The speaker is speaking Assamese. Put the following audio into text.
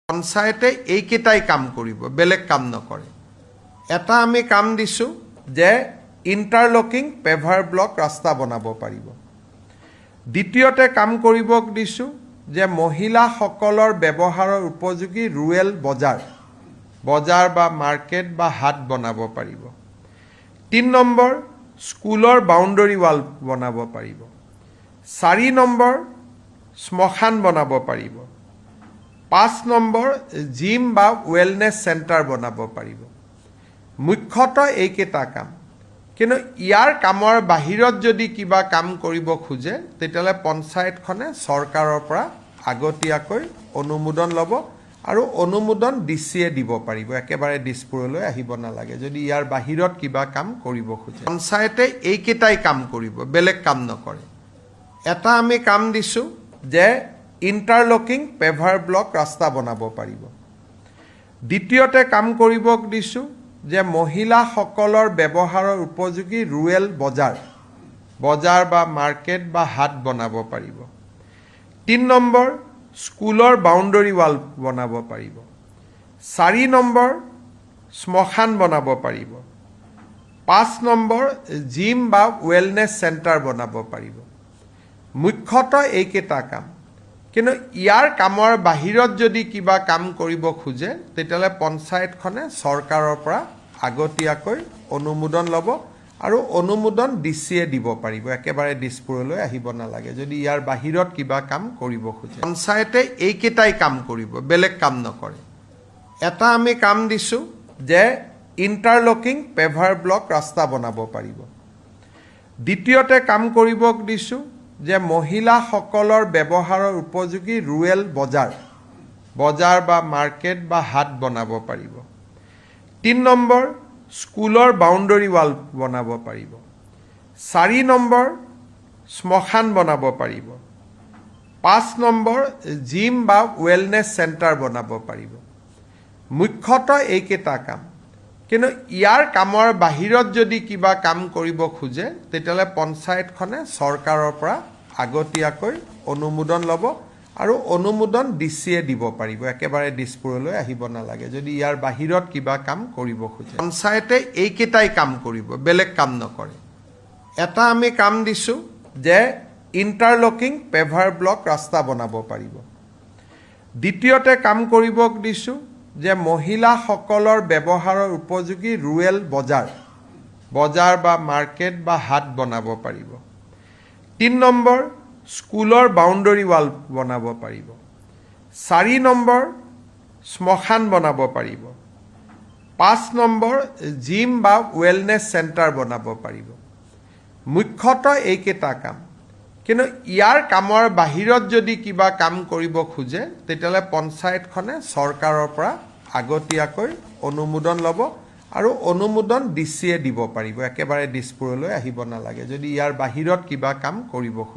পঞ্চায়তে এইকেইটাই কাম কৰিব, বেলেগ কাম নকৰে। এটা আমি কাম দিছোঁ যে ইণ্টাৰলকিং পেভাৰ ব্লক ৰাস্তা বনাব পাৰিব। দ্বিতীয়তে কাম কৰিব দিছোঁ যে মহিলাসকলৰ ব্যৱহাৰৰ উপযোগী ৰুৰেল বজাৰ বা মাৰ্কেট বা হাট বনাব পাৰিব। ৩ নম্বৰ, স্কুলৰ বাউণ্ডৰী ৱাল বনাব পাৰিব। 4 নম্বৰ, শ্মশান বনাব পাৰিব। 5 নম্বৰ, জিম বা ৱেলনেছ চেণ্টাৰ বনাব পাৰিব। মুখ্যতঃ এইকেইটা কাম। কিন্তু ইয়াৰ কামৰ বাহিৰত যদি কিবা কাম কৰিব খোজে তেতিয়াহ'লে পঞ্চায়তখনে চৰকাৰৰ পৰা আগতীয়াকৈ অনুমোদন ল'ব আৰু অনুমোদন ডিচিয়ে দিব পাৰিব। একেবাৰে দিছপুৰলৈ আহিব নালাগে যদি ইয়াৰ বাহিৰত কিবা কাম কৰিব খোজে। পঞ্চায়তে এইকেইটাই কাম কৰিব, বেলেগ কাম নকৰে। এটা আমি কাম দিছোঁ যে ইণ্টাৰলকিং পেভাৰ ব্লক ৰাস্তা বনাব পাৰিব। দ্বিতীয়তে কাম কৰিব দিছোঁ যে মহিলাসকলৰ ব্যৱহাৰৰ উপযোগী ৰুৰেল বজাৰ বা মাৰ্কেট বা হাট বনাব পাৰিব। ৩ নম্বৰ, স্কুলৰ বাউণ্ডৰী ৱাল বনাব পাৰিব। 4 নম্বৰ, শ্মশান বনাব পাৰিব। 5 নম্বৰ, জিম বা ৱেলনেছ চেণ্টাৰ বনাব পাৰিব। মুখ্যতঃ এইকেইটা কাম। কিন্তু ইয়াৰ কামৰ বাহিৰত যদি কিবা কাম কৰিব খোজে তেতিয়াহ'লে পঞ্চায়তখনে চৰকাৰৰ পৰা আগতীয়াকৈ অনুমোদন ল'ব আৰু অনুমোদন ডিচিয়ে দিব পাৰিব। একেবাৰে দিছপুৰলৈ আহিব নালাগে যদি ইয়াৰ বাহিৰত কিবা কাম কৰিব খোজে। পঞ্চায়তে এইকেইটাই কাম কৰিব, বেলেগ কাম নকৰে। এটা আমি কাম দিছোঁ যে ইণ্টাৰলকিং পেভাৰ ব্লক ৰাস্তা বনাব পাৰিব। দ্বিতীয়তে কাম কৰিব দিছোঁ যে মহিলাসকলৰ ব্যৱহাৰৰ উপযোগী ৰুৰেল বজাৰ বা মাৰ্কেট বা হাট বনাব পাৰিব। ৩ নম্বৰ, স্কুলৰ বাউণ্ডৰী ৱাল বনাব পাৰিব। 4 নম্বৰ, শ্মশান বনাব পাৰিব। 5 নম্বৰ, জিম বা ৱেলনেছ চেণ্টাৰ বনাব পাৰিব। মুখ্যতঃ এইকেইটা কাম। কিন্তু ইয়াৰ কামৰ বাহিৰত যদি কিবা কাম কৰিব খোজে তেতিয়াহ'লে পঞ্চায়তখনে চৰকাৰৰ পৰা আগতীয়াকৈ অনুমোদন ল'ব আৰু অনুমোদন ডিচিয়ে দিব পাৰিব। একেবাৰে দিছপুৰলৈ আহিব নালাগে যদি ইয়াৰ বাহিৰত কিবা কাম কৰিব খোজে। পঞ্চায়তে এইকেইটাই কাম কৰিব, বেলেগ কাম নকৰে। এটা আমি কাম দিছোঁ যে ইণ্টাৰলকিং পেভাৰ ব্লক ৰাস্তা বনাব পাৰিব। দ্বিতীয়তে কাম কৰিব দিছোঁ যে মহিলাসকলৰ ব্যৱহাৰৰ উপযোগী ৰুৰেল বজাৰ বা মাৰ্কেট বা হাট বনাব পাৰিব। ৩ নম্বৰ, স্কুলৰ বাউণ্ডৰী ৱাল বনাব পাৰিব। 4 নম্বৰ, শ্মশান বনাব পাৰিব। 5 নম্বৰ, জিম বা ৱেলনেছ চেণ্টাৰ বনাব পাৰিব। মুখ্যতঃ এইকেইটা কাম। কিন্তু ইয়াৰ কামৰ বাহিৰত যদি কিবা কাম কৰিব খোজে তেতিয়াহ'লে পঞ্চায়তখনে চৰকাৰৰ পৰা আগতীয়াকৈ অনুমোদন ল'ব আৰু অনুমোদন ডিচিয়ে দিব পাৰিব। একেবাৰে দিছপুৰলৈ আহিব নালাগে যদি ইয়াৰ বাহিৰত কিবা কাম কৰিব খোজে।